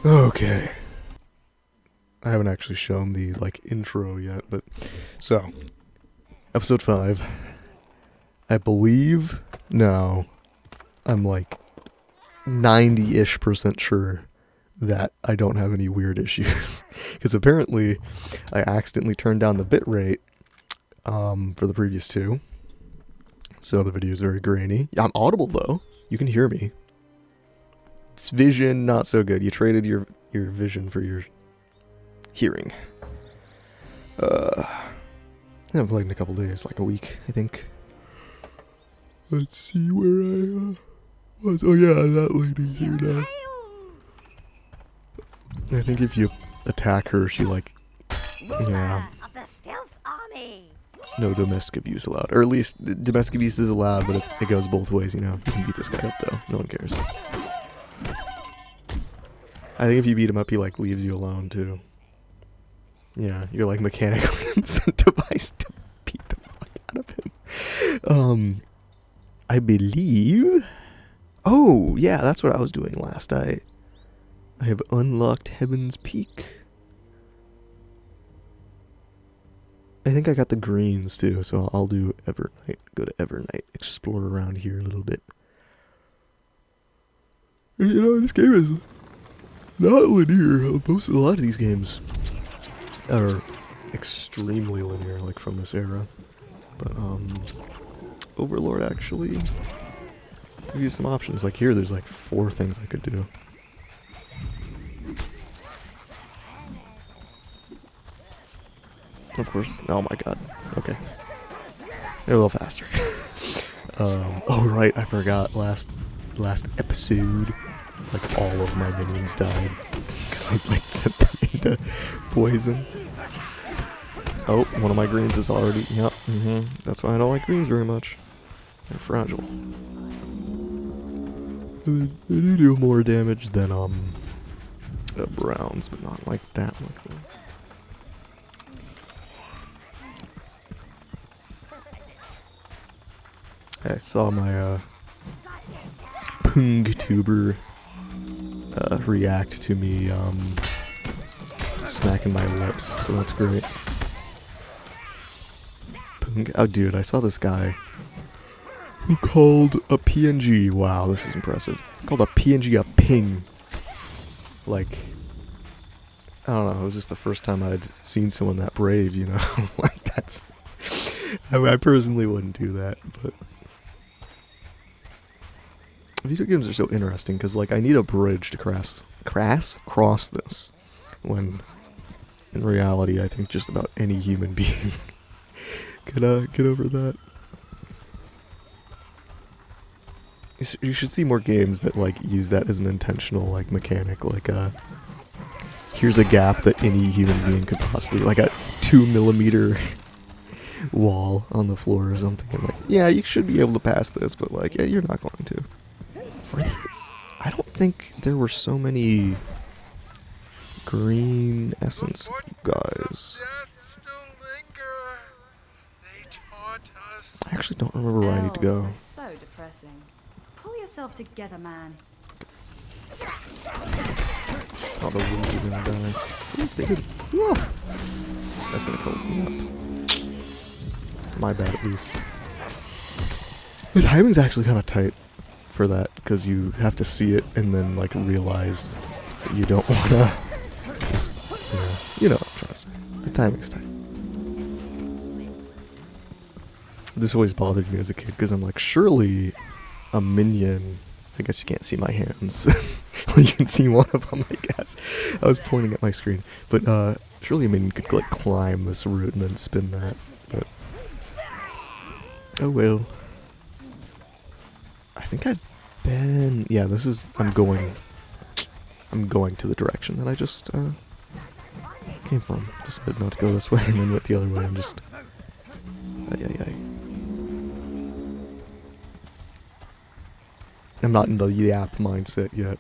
Okay. I haven't actually shown the, like, intro yet, but... So, episode 5. I believe now I'm, like, 90-ish% sure that I don't have any weird issues. Because apparently, I accidentally turned down the bitrate for the previous two. So the video is very grainy. I'm audible, though. You can hear me. It's vision, not so good. You traded your vision for your hearing. I haven't played in a couple days, like a week, I think. Let's see where I was. Oh yeah, that lady's here now. I think if you attack her, she like, yeah. No domestic abuse allowed. Or at least domestic abuse is allowed, but it goes both ways, you know. You can beat this guy up though. No one cares. I think if you beat him up, he like leaves you alone too. Yeah, you're like mechanically incentivized to beat the fuck out of him. I believe... Oh, yeah, that's what I was doing last. I have unlocked Heaven's Peak. I think I got the greens too, so I'll do Evernight. Go to Evernight, explore around here a little bit. You know, this game is not linear. A lot of these games are extremely linear, like from this era. But Overlord actually gives you some options. Like here, there's like 4 things I could do. Of course. Oh my god. Okay. They're a little faster. Oh right, I forgot. Last episode, like all of my minions died because I like sent them into poison. Oh, one of my greens is already. Yep. That's why I don't like greens very much. They're fragile. They do more damage than browns, but not like that much. I saw my Pungtuber react to me smacking my lips, so that's great. Oh dude, I saw this guy who called a PNG, wow, this is impressive, called a PNG a ping. Like, I don't know, it was just the first time I'd seen someone that brave, you know? Like, that's... I personally wouldn't do that, but... Video games are so interesting, because, like, I need a bridge to cross this, when, in reality, I think just about any human being could, get over that. You should see more games that, like, use that as an intentional, like, mechanic, like, here's a gap that any human being could possibly, like a 2mm wall on the floor or something, and like, yeah, you should be able to pass this, but, like, yeah, you're not going to. I don't think there were so many green essence guys. I actually don't remember where I need to go. So depressing. Pull yourself together, man. Oh, the wolves are gonna die. Ooh, they did. Whoa. That's gonna kill me up. My bad, at least. The timing's actually kind of tight for that, because you have to see it and then, like, realize that you don't wanna just, you know what I'm trying to say. The timing's tight. This always bothered me as a kid, because I'm like, surely a minion, I guess you can't see my hands. Well, you can see one of them, I guess. I was pointing at my screen. But, surely a minion could, like, climb this route and then spin that. But, oh well. I think I've been... Yeah, this is... I'm going to the direction that I just, came from. Decided not to go this way and then went the other way and just... I'm not in the yap mindset yet.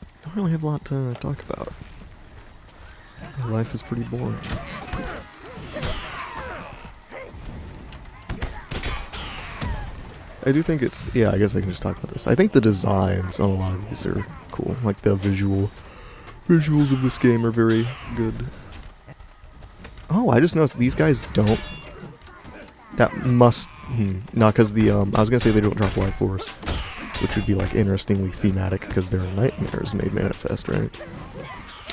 I don't really have a lot to talk about. My life is pretty boring. I do think it's, yeah, I guess I can just talk about this. I think the designs on a lot of these are cool. Like the visuals of this game are very good. Oh, I just noticed these guys don't. That must, not because the, I was gonna say they don't drop life force, which would be like interestingly thematic because they're nightmares made manifest, right?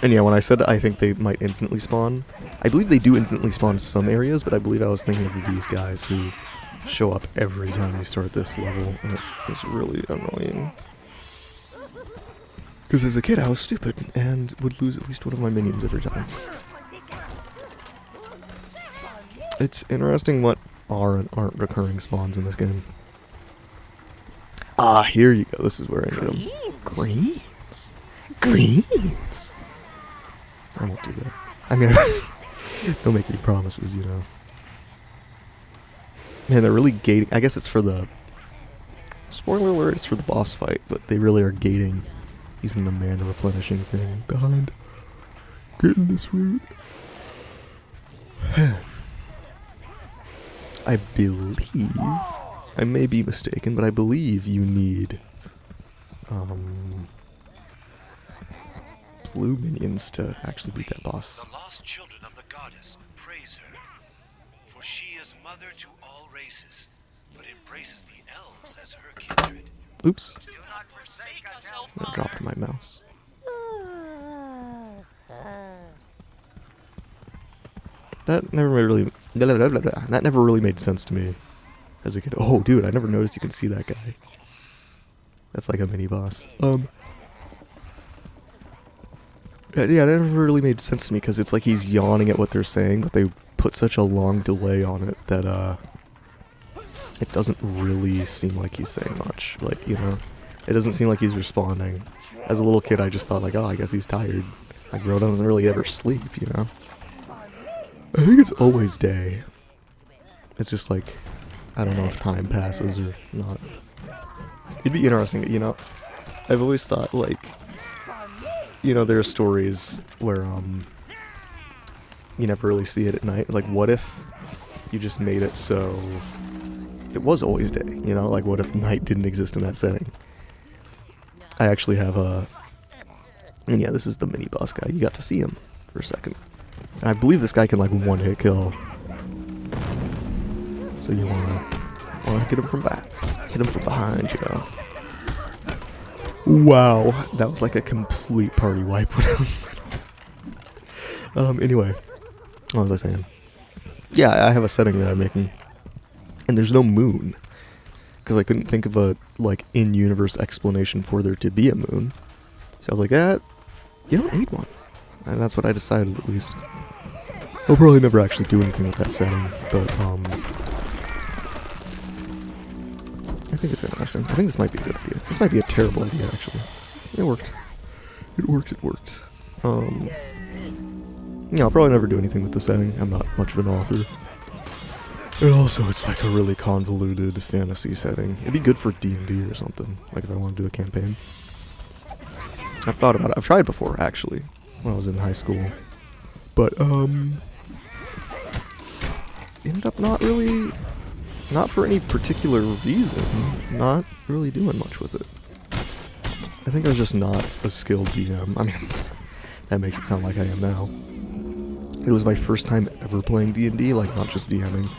And yeah, when I said I think they might infinitely spawn, I believe they do infinitely spawn some areas, but I believe I was thinking of these guys who show up every time you start this level, and it is really annoying. Because as a kid I was stupid, and would lose at least one of my minions every time. It's interesting what are and aren't recurring spawns in this game. Ah, here you go, this is where I need them. Greens! Greens! I won't do that. I mean, don't make any promises, you know. Man, they're really gating. I guess it's for the... Spoiler alert, it's for the boss fight, but they really are gating using the mana replenishing thing behind getting this route. I believe... I may be mistaken, but I believe you need... blue minions to actually beat that boss. The lost children of the goddess praise her, for she is mother to all races, but embraces the elves as her kindred. Oops. Do not forsake us, elf I mother. dropped my mouse. That never really... That never really made sense to me as a kid. Oh, dude, I never noticed you can see that guy. That's like a mini-boss. Yeah, that never really made sense to me because it's like he's yawning at what they're saying, but they put such a long delay on it that, it doesn't really seem like he's saying much. Like, you know, it doesn't seem like he's responding. As a little kid, I just thought, like, oh, I guess he's tired. Like, Ro doesn't really ever sleep, you know? I think it's always day. It's just like, I don't know if time passes or not. It'd be interesting, you know? I've always thought, like, you know, there are stories where, you never really see it at night. Like, what if you just made it so it was always day, you know? Like, what if night didn't exist in that setting? I actually have a... And yeah, this is the mini-boss guy. You got to see him for a second. And I believe this guy can, like, one-hit kill. So you wanna hit him from back. Hit him from behind, you know? Wow, that was like a complete party wipe when I was little. Anyway, what was I saying? Yeah, I have a setting that I'm making, and there's no moon, because I couldn't think of a, like, in-universe explanation for there to be a moon. So I was like, you don't need one. And that's what I decided, at least. I'll probably never actually do anything with that setting, but, I think it's interesting. I think this might be a good idea. This might be a terrible idea, actually. It worked. It worked. Yeah, I'll probably never do anything with the setting. I'm not much of an author. And also, it's like a really convoluted fantasy setting. It'd be good for D&D or something, like if I want to do a campaign. I've thought about it. I've tried before, actually, when I was in high school. But, ended up not for any particular reason, not really doing much with it. I think I was just not a skilled DM. I mean, that makes it sound like I am now. It was my first time ever playing D&D, like not just DMing,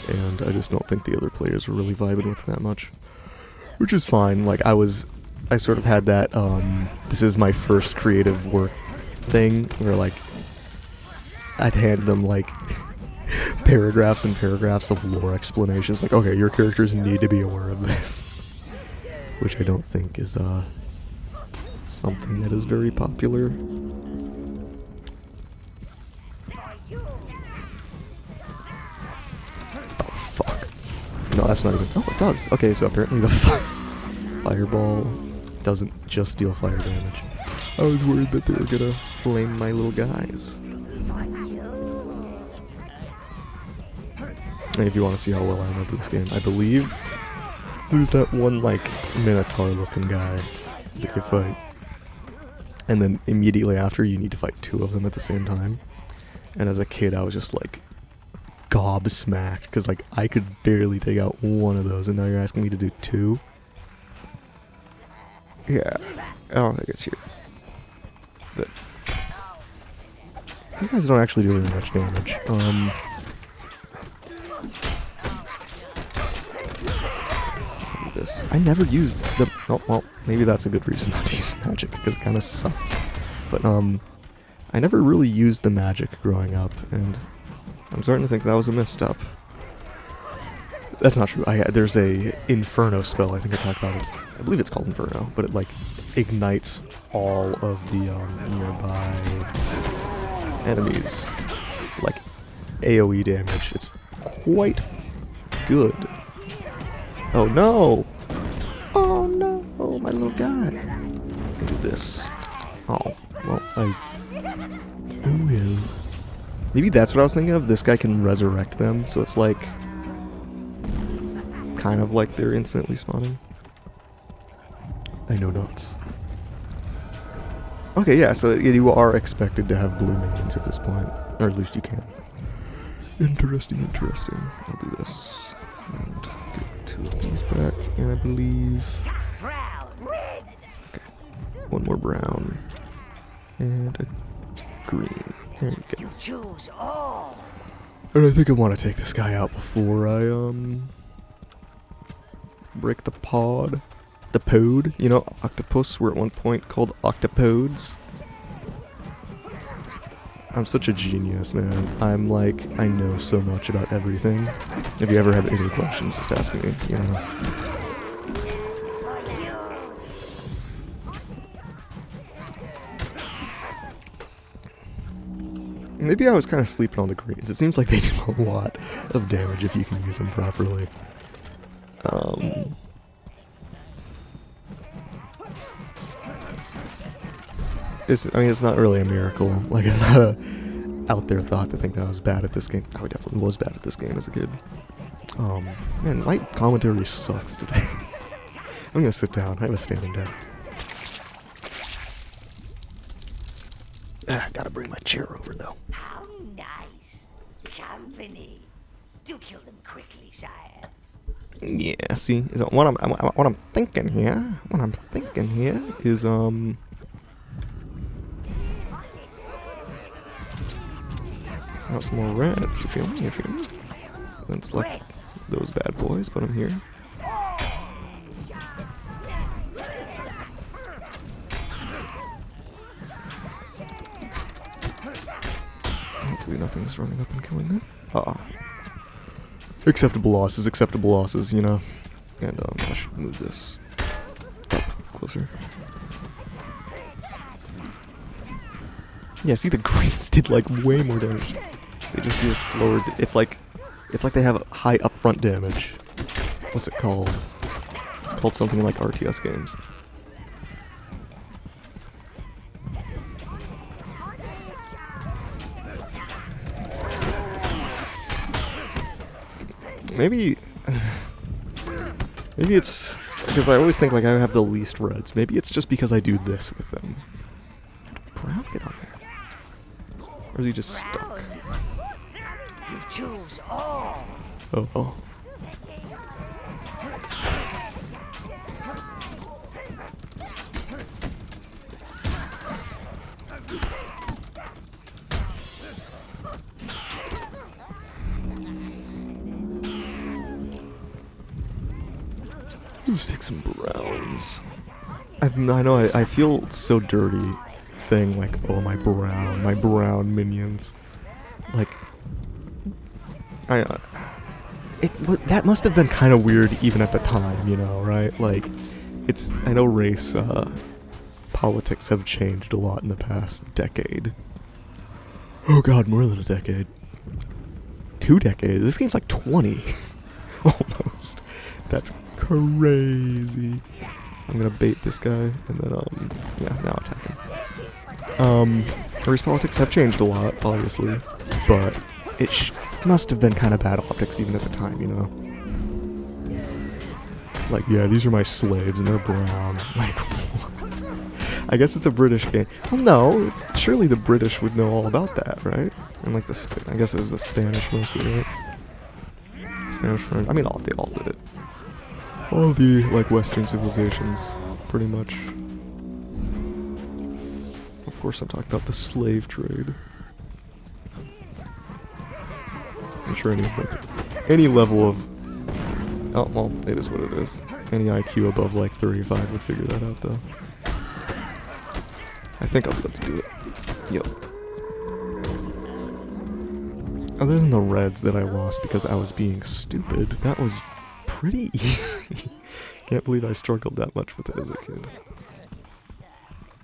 and I just don't think the other players were really vibing with it that much. Which is fine, like I sort of had that, this is my first creative work thing, where like, I'd hand them like, paragraphs and paragraphs of lore explanations, like, okay, your characters need to be aware of this. Which I don't think is, something that is very popular. Oh, fuck. No, that's not even... Oh, it does. Okay, so apparently the fireball doesn't just deal fire damage. I was worried that they were gonna flame my little guys. And if you want to see how well I remember this game, I believe there's that one, like, Minotaur-looking guy that you fight. And then immediately after, you need to fight two of them at the same time. And as a kid, I was just like, gobsmacked because like I could barely take out one of those, and now you're asking me to do two. Yeah, I don't think it's here. But these guys don't actually do very much damage. This I never used the. Oh well, maybe that's a good reason not to use the magic because it kind of sucks. But I never really used the magic growing up, and I'm starting to think that was a misstep. That's not true. There's a Inferno spell. I think I talked about it. I believe it's called Inferno, but it like ignites all of the nearby enemies, like AOE damage. It's quite good. Oh no! Oh no! Oh, my little guy. I can do this. Oh, well, oh well. Maybe that's what I was thinking of. This guy can resurrect them, so it's like kind of like they're infinitely spawning. I know not. Okay, yeah, so you are expected to have blue minions at this point, or at least you can. Interesting, interesting. I'll do this. And get two of these back, and I believe... Okay, one more brown. And a green. There you go. Choose all. And I think I want to take this guy out before I, break the pod. The pod. You know, octopus were at one point called octopodes. I'm such a genius, man. I'm like, I know so much about everything. If you ever have any questions, just ask me, you know. Maybe I was kind of sleeping on the greens. It seems like they do a lot of damage if you can use them properly. I mean, it's not really a miracle. Like, it's not a out there thought to think that I was bad at this game. I definitely was bad at this game as a kid. Man, my commentary sucks today. I'm gonna sit down. I have a standing desk. Gotta bring my chair over, though. How nice. Company. Do kill them quickly, sire. Yeah, see, is what I'm thinking here. What I'm thinking here is got some more red. You feel me? You feel me? Then select those bad boys. Put them here. Hopefully nothing's running up and killing them. Acceptable losses, you know. And I should move this up closer. Yeah, see, the greens did like way more damage. They just do a slower. It's like they have high upfront damage. What's it called? It's called something like RTS games. Maybe it's because I always think like I have the least reds. Maybe it's just because I do this with them. Brown, get on there. Or is he just stuck? You choose all. Oh. Let's take some browns. I feel so dirty saying like, oh, my brown minions. Like, that must have been kind of weird even at the time, you know, right? Like, I know race politics have changed a lot in the past decade. Oh god, more than a decade. 2 decades. This game's like 20. Almost. That's crazy. I'm gonna bait this guy, and then, yeah, now attack him. Race politics have changed a lot, obviously, but it must have been kind of bad optics even at the time, you know? Like, yeah, these are my slaves, and they're brown. Like, what? I guess it's a British game. Well, no, surely the British would know all about that, right? And like I guess it was the Spanish mostly, right? Spanish, French. I mean, they all did it. All the like Western civilizations, pretty much. Of course, I'm talking about the slave trade. I'm sure any level of, oh well, it is what it is. Any IQ above like 35 would figure that out, though. I think I'll be able to do it. Yep. Other than the reds that I lost because I was being stupid, that was pretty easy. Can't believe I struggled that much with it as a kid.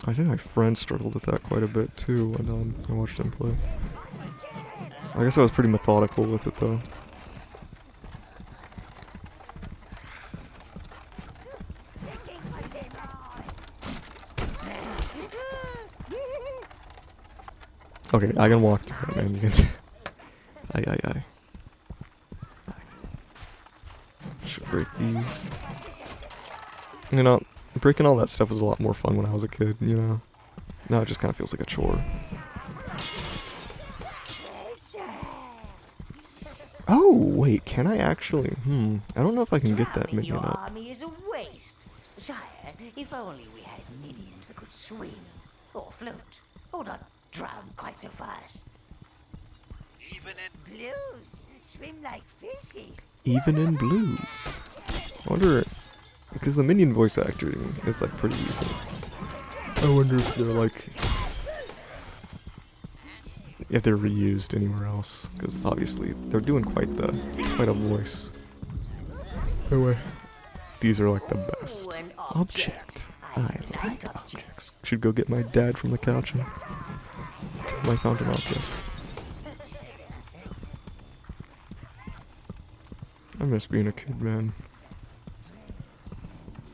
I think my friend struggled with that quite a bit too when I watched him play. I guess I was pretty methodical with it though. Okay, I can walk through it, man. You can. Aye. Should break these. You know, breaking all that stuff was a lot more fun when I was a kid, you know? Now it just kind of feels like a chore. Oh, wait, can I actually? I don't know if I can get that minion up. Army is a waste. Sire, if only we had minions that could swim, or float, or not drown quite so fast. Even in Blues swim like fishes. Even in blues. I wonder, because the minion voice acting is like pretty decent. I wonder if they're like, if they're reused anywhere else, because obviously they're doing quite a voice. Anyway, these are like the best. Ooh, an Object. I like objects. Should go get my dad from the couch and tell him I found an object. I miss being a kid, man.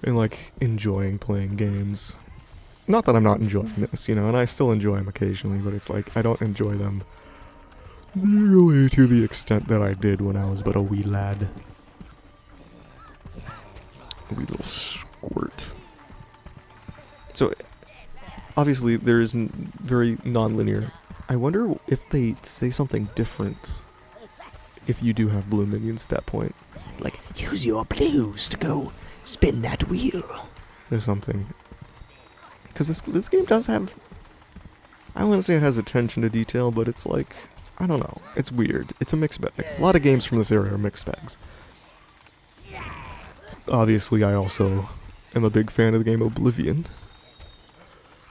And like enjoying playing games. Not that I'm not enjoying this, you know, and I still enjoy them occasionally, but it's like I don't enjoy them nearly to the extent that I did when I was but a wee lad. A wee little squirt. So, obviously, there is very non-linear. I wonder if they say something different if you do have blue minions at that point. Like, use your blues to go spin that wheel. Or something. Because this game does have... I wouldn't say it has attention to detail, but it's like... I don't know. It's weird. It's a mixed bag. A lot of games from this era are mixed bags. Obviously, I also am a big fan of the game Oblivion.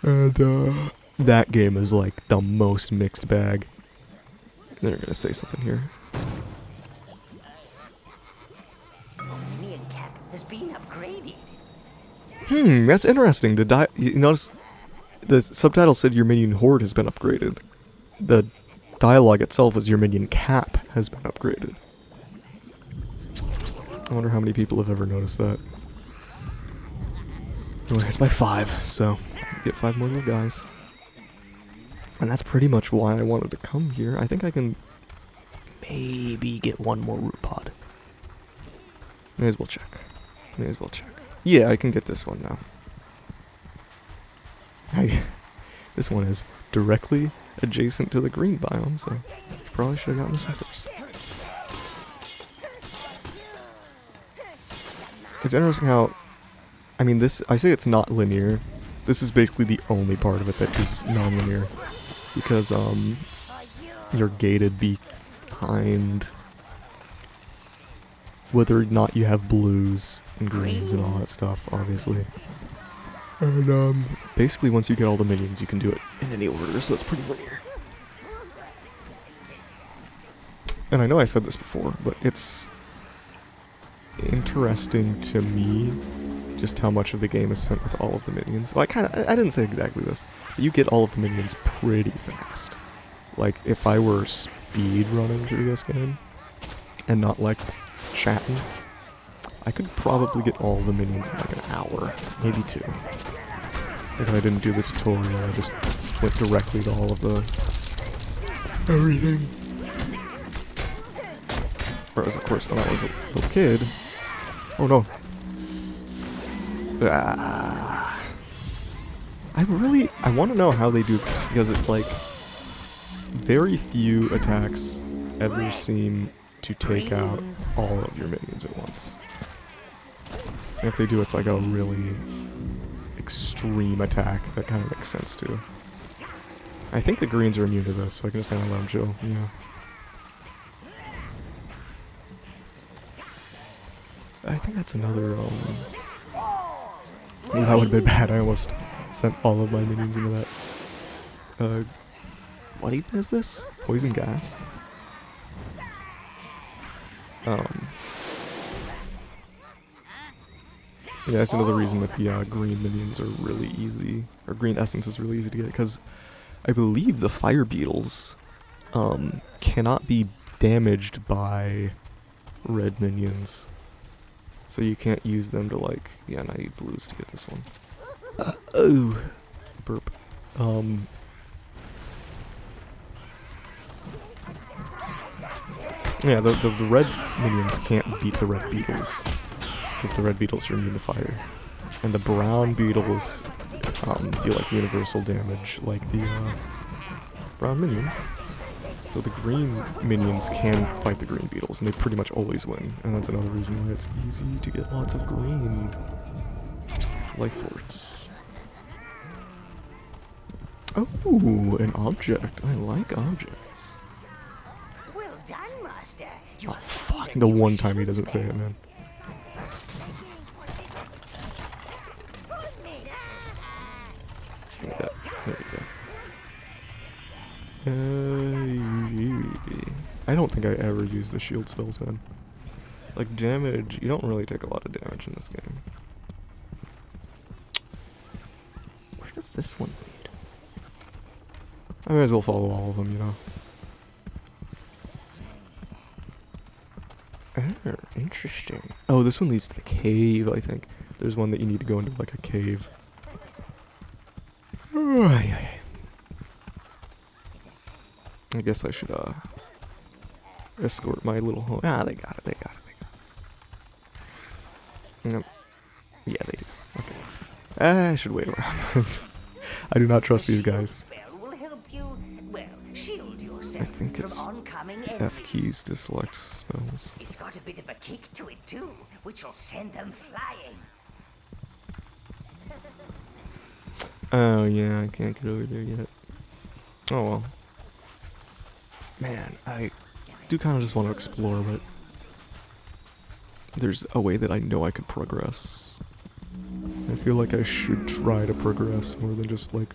And, that game is like the most mixed bag. They're gonna say something here. Minion cap has been upgraded. That's interesting. You notice the subtitle said your minion horde has been upgraded. The dialogue itself is your minion cap has been upgraded. I wonder how many people have ever noticed that. Anyway, it's by 5, so get 5 more little guys. And that's pretty much why I wanted to come here. I think I can maybe get one more root pod. May as well check. Yeah, I can get this one now. This one is directly adjacent to the green biome, so probably should have gotten this one first. It's interesting how, I mean, I say it's not linear. This is basically the only part of it that is non-linear. Because, you're gated behind whether or not you have blues and greens and all that stuff, obviously. And, basically once you get all the minions, you can do it in any order, so it's pretty linear. And I know I said this before, but it's interesting to me just how much of the game is spent with all of the minions. Well, I didn't say exactly this, but you get all of the minions pretty fast. Like, if I were speed running through this game, and not, like, chatting, I could probably get all the minions in, like, an hour, maybe 2. If I didn't do the tutorial, I just went directly to all of the... everything. Whereas, of course, when I was a little kid... Oh, no. I want to know how they do this, because it's like very few attacks ever seem to take out all of your minions at once. And if they do, it's like a really extreme attack that kind of makes sense too. I think the greens are immune to this, so I can just kind of let them chill. Yeah. I think that's another, that would have been bad. I almost sent all of my minions into that. What even is this? Poison gas? Yeah, that's another reason that the green minions are really easy, or green essence is really easy to get, because I believe the fire beetles cannot be damaged by red minions. So you can't use them to, like, yeah, and I need blues to get this one. Oh, burp. Yeah, the red minions can't beat the red beetles, because the red beetles are immune to fire. And the brown beetles deal, like, universal damage, like the brown minions. So the green minions can fight the green beetles, and they pretty much always win. And that's another reason why it's easy to get lots of green life force. Oh, an object. I like objects. Well done, Master. Oh, fuck. The one time he doesn't say it, man. Like that. There we go. I don't think I ever use the shield spells, man. Like, damage, you don't really take a lot of damage in this game. Where does this one lead? I might as well follow all of them, you know. Oh, interesting. Oh, this one leads to the cave, I think. There's one that you need to go into, like, a cave. I guess I should, escort my little home. Ah, they got it. Yep. Yeah, they do. Okay. I should wait around. I do not trust these guys. I think it's F keys to select spells. It's got a bit of a kick to it too, which will send them flying. Oh yeah, I can't get over there yet. Oh well. Man, I do kind of just want to explore, but there's a way that I know I could progress. I feel like I should try to progress more than just, like,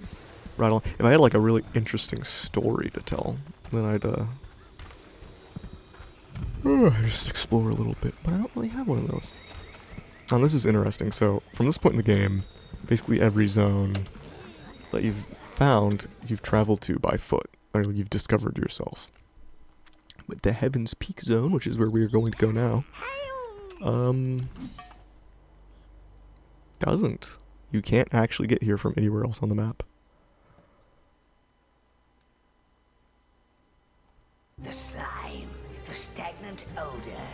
rattle. If I had, like, a really interesting story to tell, then I'd just explore a little bit. But I don't really have one of those. And this is interesting. So, from this point in the game, basically every zone that you've found, you've traveled to by foot, or you've discovered yourself. But the Heaven's Peak zone, which is where we are going to go now, doesn't. You can't actually get here from anywhere else on the map. The slime, the stagnant odor,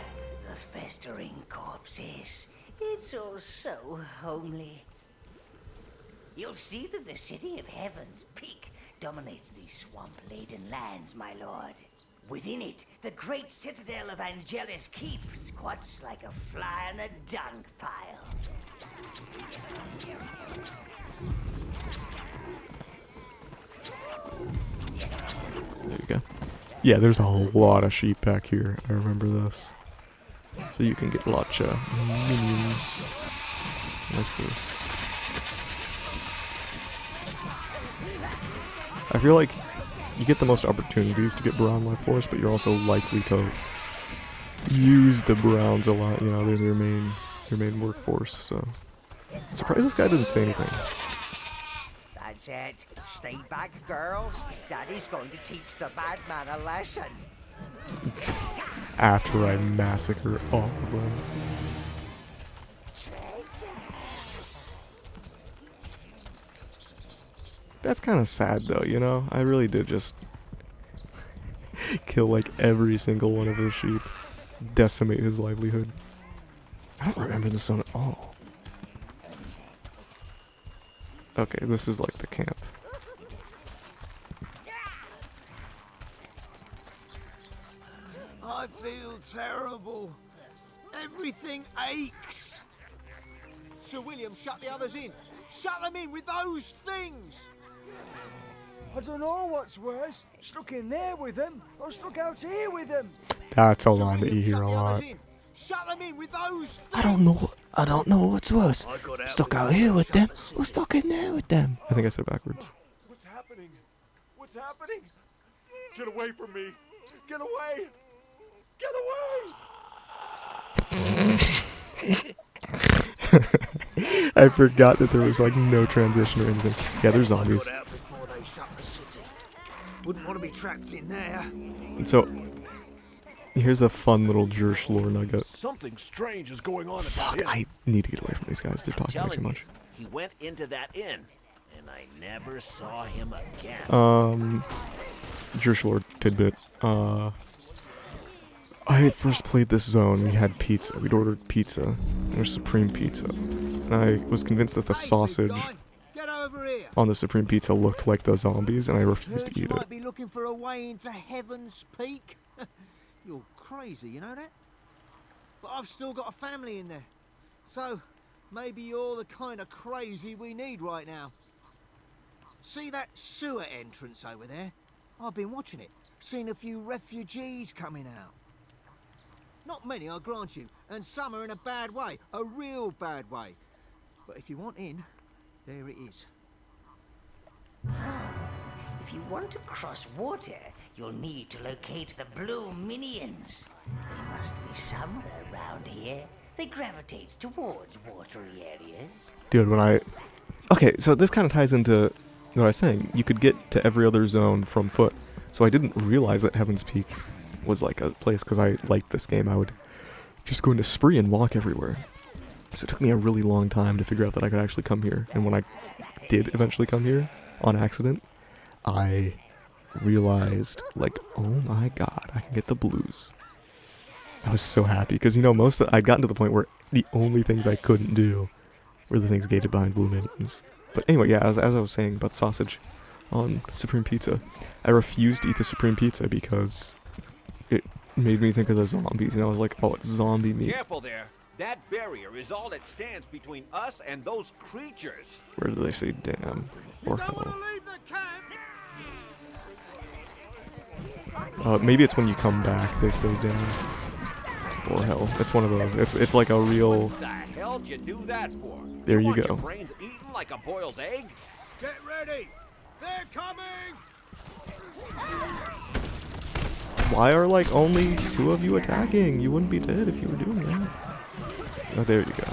the festering corpses. It's all so homely. You'll see that the city of Heaven's Peak dominates these swamp-laden lands, my lord. Within it, the great citadel of Angelus Keep squats like a fly on a dung pile. There you go. Yeah, there's a lot of sheep back here. I remember this. So you can get lots of minions like this. I feel like you get the most opportunities to get brown life force, but you're also likely to use the browns a lot. You know, they're their main workforce. So, I'm surprised this guy didn't say anything. That's it. Stay back, girls. Daddy's going to teach the bad man a lesson. After I massacre all of them. That's kind of sad, though, you know? I really did just kill, like, every single one of those sheep. Decimate his livelihood. I don't remember this one at all. Okay, this is like the camp. I feel terrible. Everything aches. Sir William, shut the others in. Shut them in with those things. I don't know what's worse. Stuck in there with them, or stuck out here with them. That's a Sir line that William, you hear shut a the others lot. in. Shut them in with those things. I don't know what's worse. Stuck out here with them, or stuck in there with them. I think I said it backwards. What's happening? What's happening? Get away from me! Get away! Get away! I forgot that there was like no transition or anything. Yeah, there's zombies. Got out before they shut the city. Wouldn't want to be trapped in there. And so, here's a fun little Jersh lore nugget. Something strange is going on Fuck, I need to get away from these guys. They're talking way too much. He went into that inn, and I never saw him again. Jersh lore tidbit. I first played this zone, we had pizza. We'd ordered pizza. It was supreme pizza. And I was convinced that the sausage Get over here. on the supreme pizza looked like the zombies, and I refused Heard to you eat it. might be looking for a way into Heaven's Peak. You're crazy, you know that? But I've still got a family in there. So, maybe you're the kind of crazy we need right now. See that sewer entrance over there? I've been watching it. Seen a few refugees coming out. Not many, I grant you, and some are in a bad way, a real bad way. But if you want in, there it is. If you want to cross water, you'll need to locate the blue minions. They must be somewhere around here. They gravitate towards watery areas. Dude, okay, so this kind of ties into what I was saying. You could get to every other zone from foot. So I didn't realize that Heaven's Peak was like a place, because I liked this game. I would just go into spree and walk everywhere. So it took me a really long time to figure out that I could actually come here. And when I did eventually come here, on accident, I realized, like, oh my god, I can get the blues. I was so happy, because, you know, I'd gotten to the point where the only things I couldn't do were the things gated behind blue minions. But anyway, yeah, as I was saying about the sausage on Supreme Pizza, I refused to eat the Supreme Pizza because it made me think of the zombies, and I was like, oh, it's zombie meat. Careful there. That barrier is all that stands between us and those creatures. Where do they say damn or hell? Leave the camp. Maybe it's when you come back they say damn or hell. It's one of those. It's like a real. What the hell'd you do that for? There you want go. Your brains eaten like a boiled egg? Get ready. They're coming. Why are like only 2 of you attacking? You wouldn't be dead if you were doing that. Oh, there you go.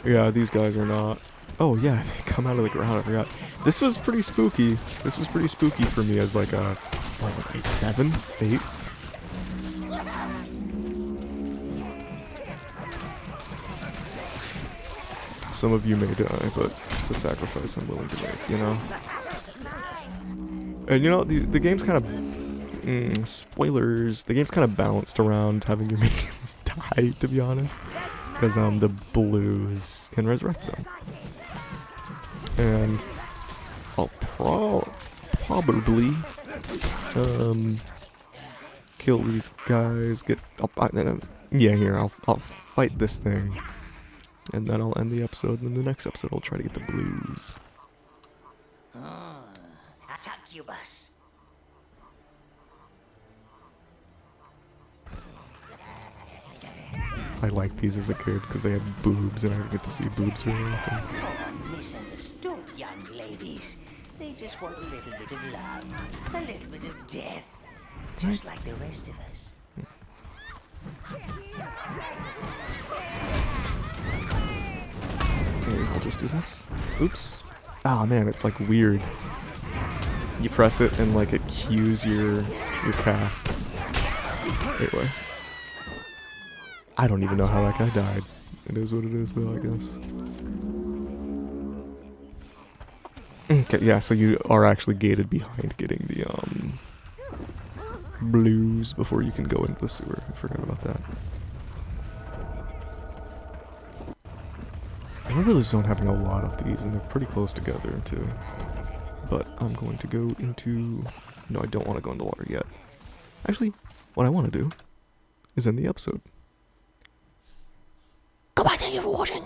Yeah, these guys are not. Oh yeah, they come out of the ground. I forgot. This was pretty spooky. This was pretty spooky for me as like a, what was it, 7, 8. Some of you may die, but it's a sacrifice I'm willing to make, you know? And you know, the game's kind of, spoilers, the game's kind of balanced around having your minions die, to be honest. Because the blues can resurrect them. And I'll probably kill these guys, yeah, here, I'll fight this thing. And then I'll end the episode, and in the next episode I'll try to get the blues. A succubus. I liked these as a kid because they had boobs, and I didn't get to see boobs very often. You're misunderstood, young ladies. They just want a little bit of love, a little bit of death, just like the rest of us. Okay, I'll just do this. Oops. Ah, man, it's like weird. You press it and like it cues your casts. Anyway. I don't even know how that guy died. It is what it is though, I guess. Okay, yeah, so you are actually gated behind getting the blues before you can go into the sewer. I forgot about that. I remember the zone having a lot of these, and they're pretty close together, too. But I'm going to go into... No, I don't want to go in the water yet. Actually, what I want to do is end the episode. Goodbye, thank you for watching.